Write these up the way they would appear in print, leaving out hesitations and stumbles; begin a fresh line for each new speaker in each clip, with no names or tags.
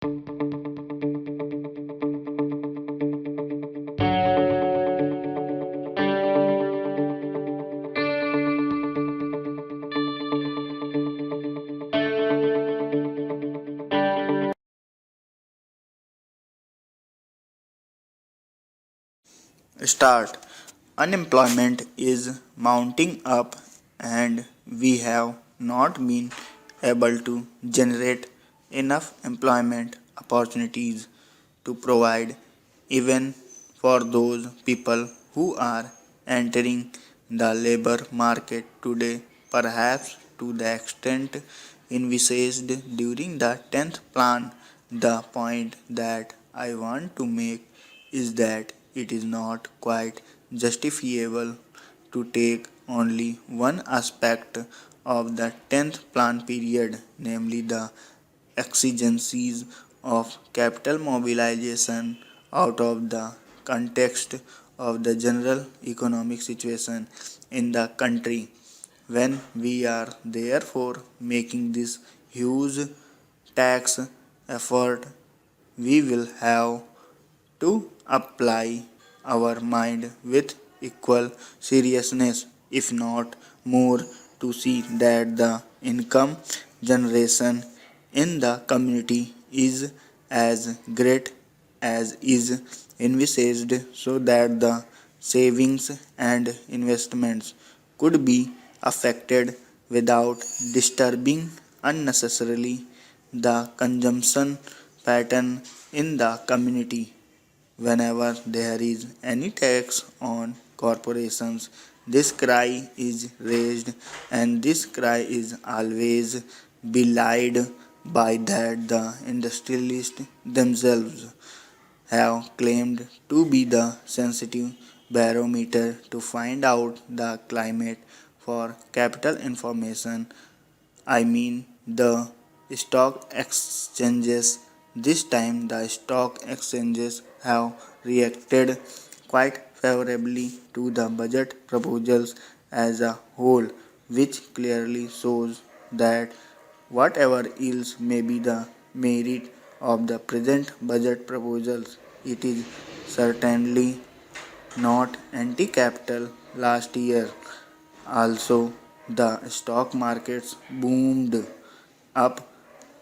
Start. Unemployment is mounting up, and we have not been able to generate enough employment opportunities to provide even for those people who are entering the labor market today, perhaps to the extent envisaged during the 10th plan. The point that I want to make is that it is not quite justifiable to take only one aspect of the 10th plan period, namely the exigencies of capital mobilization, out of the context of the general economic situation in the country. When we are therefore making this huge tax effort, we will have to apply our mind with equal seriousness, if not more, to see that the income generation in the community is as great as is envisaged, so that the savings and investments could be affected without disturbing unnecessarily the consumption pattern in the community. Whenever there is any tax on corporations, this cry is raised, and this cry is always belied by that the industrialists themselves have claimed to be the sensitive barometer to find out the climate for capital information. I mean the stock exchanges. This time the stock exchanges have reacted quite favorably to the budget proposals as a whole, which clearly shows that whatever else may be the merit of the present budget proposals, it is certainly not anti-capital. Last year also, the stock markets boomed up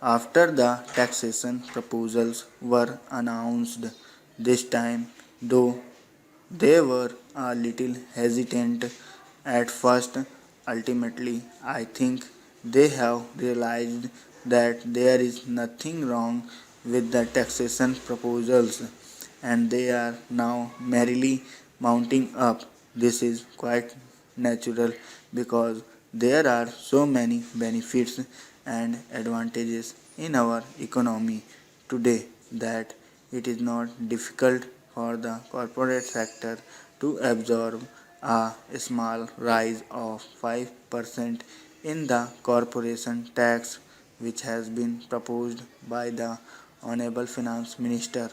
after the taxation proposals were announced. This time, though, they were a little hesitant at first. Ultimately, I think they have realized that there is nothing wrong with the taxation proposals, and they are now merrily mounting up. This is quite natural because there are so many benefits and advantages in our economy today that it is not difficult for the corporate sector to absorb a small rise of 5% in the corporation tax, which has been proposed by the Honorable Finance Minister.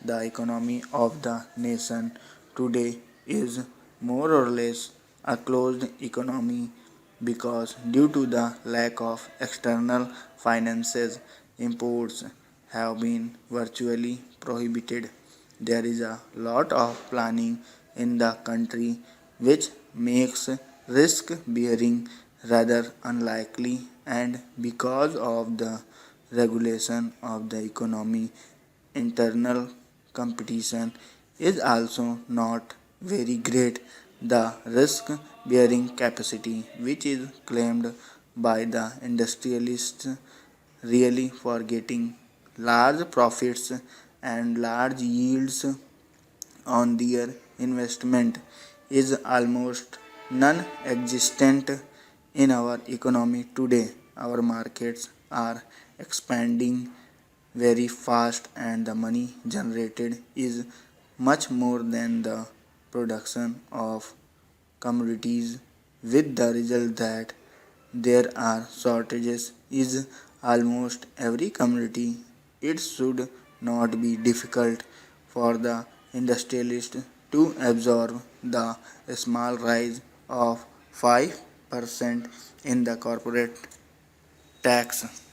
The economy of the nation today is more or less a closed economy because due to the lack of external finances, imports have been virtually prohibited. There is a lot of planning in the country which makes risk bearing rather unlikely, and because of the regulation of the economy, internal competition is also not very great. The risk bearing capacity, which is claimed by the industrialists, really for getting large profits and large yields on their investment, is almost non existent in our economy today. Our markets are expanding very fast, and the money generated is much more than the production of commodities, with the result that there are shortages in almost every commodity. It should not be difficult for the industrialist to absorb the small rise of 5% in the corporate tax.